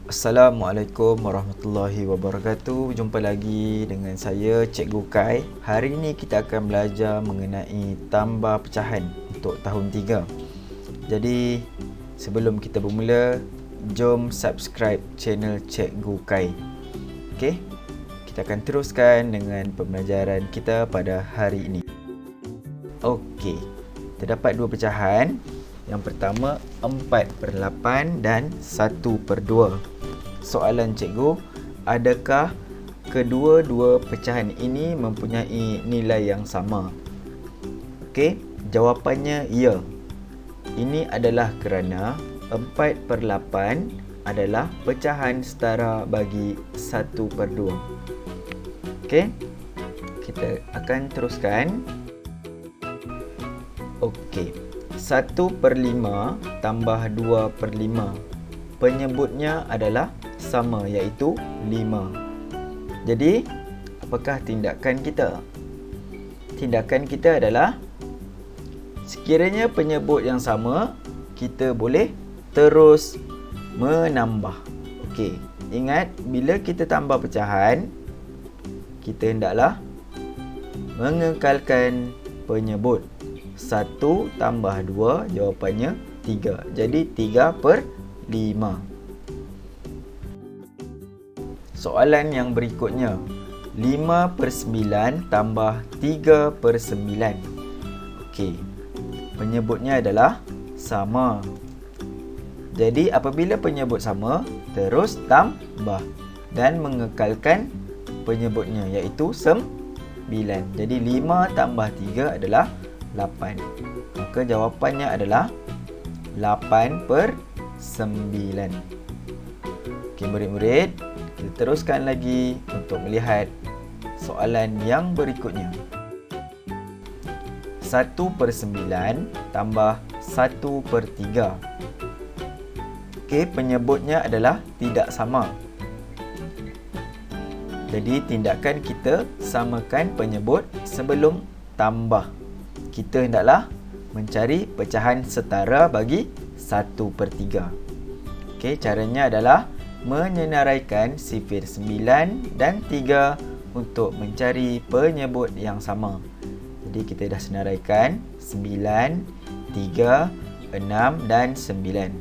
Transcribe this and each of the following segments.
Assalamualaikum warahmatullahi wabarakatuh. Jumpa lagi dengan saya Cikgu Kai. Hari ini kita akan belajar mengenai tambah pecahan untuk tahun 3. Jadi sebelum kita bermula, jom subscribe channel Cikgu Kai. Okey. Kita akan teruskan dengan pembelajaran kita pada hari ini. Okey. Terdapat dua pecahan. Yang pertama 4/8 dan 1/2. Soalan cikgu, adakah kedua-dua pecahan ini mempunyai nilai yang sama? Okey, jawapannya ya. Ini adalah kerana 4/8 adalah pecahan setara bagi 1/2. Okey, kita akan teruskan. Okey. 1/5 tambah 2/5. Penyebutnya adalah sama, iaitu 5. Jadi, apakah tindakan kita? Tindakan kita adalah sekiranya penyebut yang sama, kita boleh terus menambah. Okey, ingat bila kita tambah pecahan, kita hendaklah mengekalkan penyebut. 1 tambah 2, jawapannya 3. Jadi 3/5. Soalan yang berikutnya, 5/9 tambah 3/9. Okey, penyebutnya adalah sama. Jadi apabila penyebut sama, terus tambah dan mengekalkan penyebutnya, iaitu 9. Jadi 5 tambah 3 adalah 8. Maka jawapannya adalah 8/9. Okey murid-murid, kita teruskan lagi untuk melihat soalan yang berikutnya. 1/9 tambah 1/3. Okey, penyebutnya adalah tidak sama. Jadi tindakan kita samakan penyebut sebelum tambah. Kita hendaklah mencari pecahan setara bagi 1/3. Okey, caranya adalah menyenaraikan sifir 9 dan 3 untuk mencari penyebut yang sama. Jadi kita dah senaraikan 9, 3, 6 dan 9.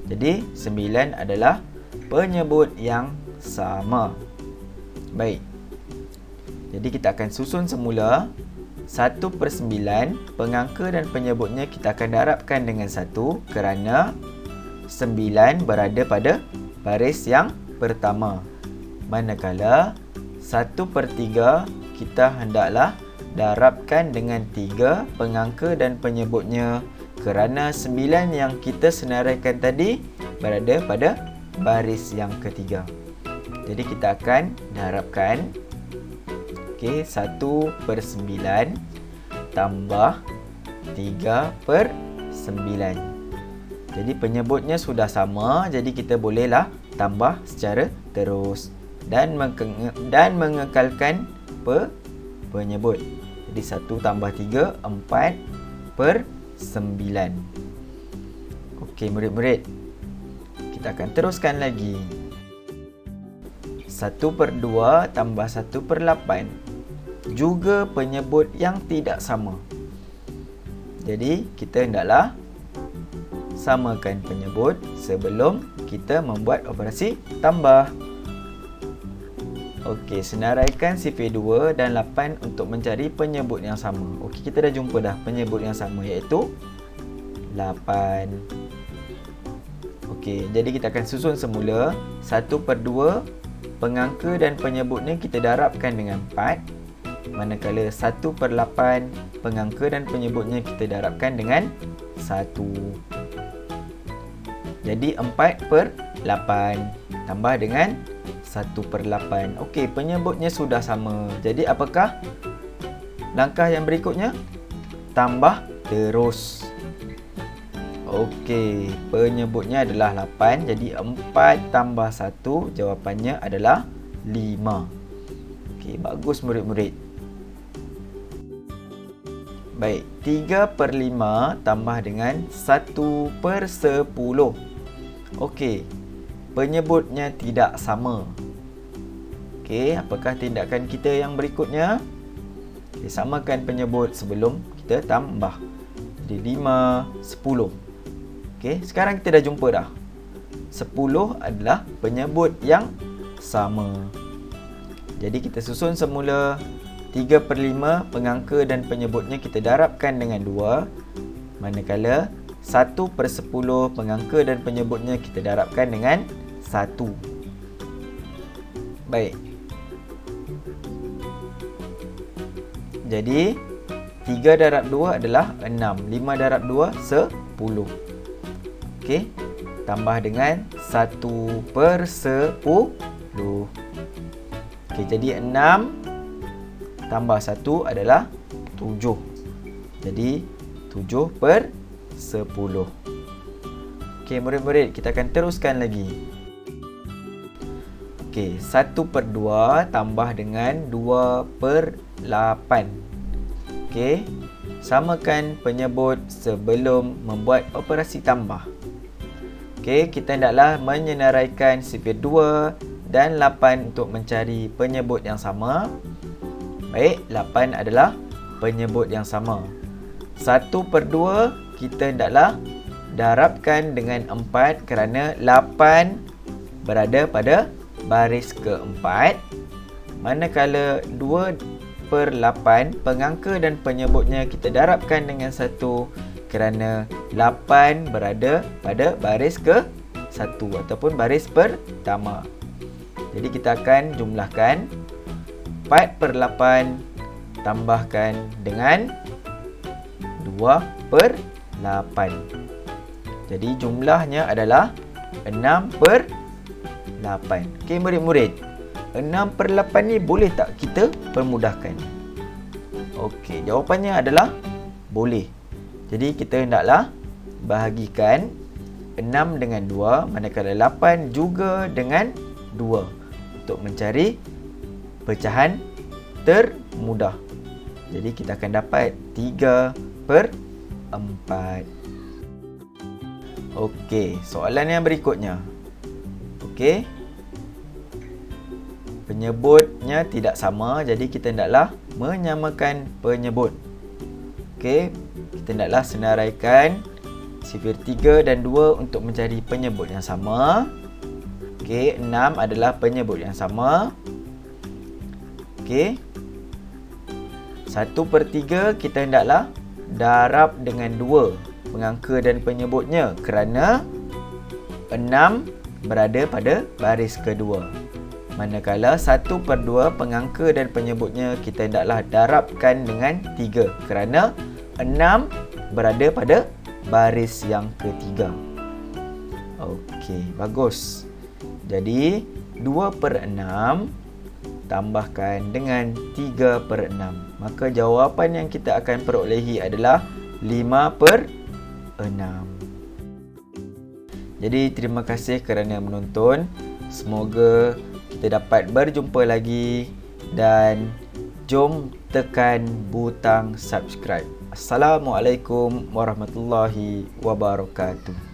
Jadi 9 adalah penyebut yang sama. Baik. Jadi kita akan susun semula. 1/9, pengangka dan penyebutnya kita akan darabkan dengan 1 kerana 9 berada pada baris yang pertama. Manakala 1/3 kita hendaklah darabkan dengan 3 pengangka dan penyebutnya kerana 9 yang kita senaraikan tadi berada pada baris yang ketiga. Jadi kita akan darabkan. Okey, 1/9 tambah 3/9. Jadi penyebutnya sudah sama, jadi kita bolehlah tambah secara terus dan mengekalkan penyebut. Jadi 1 tambah 3, 4/9. Okey murid-murid, kita akan teruskan lagi. 1/2 tambah 1/8. Juga penyebut yang tidak sama. Jadi kita hendaklah samakan penyebut sebelum kita membuat operasi tambah. Okey, senaraikan sifir 2 dan 8 untuk mencari penyebut yang sama. Okey, kita dah jumpa dah penyebut yang sama, iaitu 8. Okey, jadi kita akan susun semula. 1/2, pengangka dan penyebutnya kita darabkan dengan 4. Manakala 1/8, pengangka dan penyebutnya kita darabkan dengan 1. Jadi 4/8 tambah dengan 1/8. Okey, penyebutnya sudah sama. Jadi apakah langkah yang berikutnya? Tambah terus. Okey, penyebutnya adalah 8. Jadi 4 tambah 1, jawapannya adalah 5. Okey, bagus murid-murid. Baik, 3/5 tambah dengan 1/10. Okey, penyebutnya tidak sama. Okey, apakah tindakan kita yang berikutnya? Okay, samakan penyebut sebelum kita tambah. Jadi 5, 10. Okey, sekarang kita dah jumpa dah. 10 adalah penyebut yang sama. Jadi kita susun semula 3/5 pengangka dan penyebutnya kita darabkan dengan 2. Manakala 1/10 pengangka dan penyebutnya kita darabkan dengan 1. Baik. Jadi 3 darab 2 adalah 6. 5 darab 2, 10. Okey. Tambah dengan 1/10. Okey, jadi 6 tambah 1 adalah 7. Jadi 7/10. Okey, murid-murid, kita akan teruskan lagi. Okey, 1/2 tambah dengan 2/8. Okey, samakan penyebut sebelum membuat operasi tambah. Okey, kita hendaklah menyenaraikan sifir 2 dan 8 untuk mencari penyebut yang sama. Baik, 8 adalah penyebut yang sama. 1/2 kita hendaklah darabkan dengan 4 kerana 8 berada pada baris keempat. Manakala 2/8 pengangka dan penyebutnya kita darabkan dengan 1 kerana 8 berada pada baris ke-1 ataupun baris pertama. Jadi kita akan jumlahkan 4/8 tambahkan dengan 2/8. Jadi jumlahnya adalah 6/8. Okey murid-murid, 6/8 ni boleh tak kita permudahkan? Okey, jawapannya adalah boleh. Jadi kita hendaklah bahagikan 6 dengan 2, manakala 8 juga dengan 2 untuk mencari pecahan termudah. Jadi kita akan dapat 3/4. Okey, soalan yang berikutnya. Okey. Penyebutnya tidak sama, jadi kita hendaklah menyamakan penyebut. Okey, kita hendaklah senaraikan sifir 3 dan 2 untuk mencari penyebut yang sama. Okey, 6 adalah penyebut yang sama. Okey. 1/3 kita hendaklah darab dengan 2 pengangka dan penyebutnya kerana 6 berada pada baris kedua. Manakala 1/2 pengangka dan penyebutnya kita hendaklah darabkan dengan 3 kerana 6 berada pada baris yang ketiga. Okey, bagus. Jadi 2/6 tambahkan dengan 3/6. Maka jawapan yang kita akan perolehi adalah 5/6. Jadi terima kasih kerana menonton. Semoga kita dapat berjumpa lagi dan jom tekan butang subscribe. Assalamualaikum warahmatullahi wabarakatuh.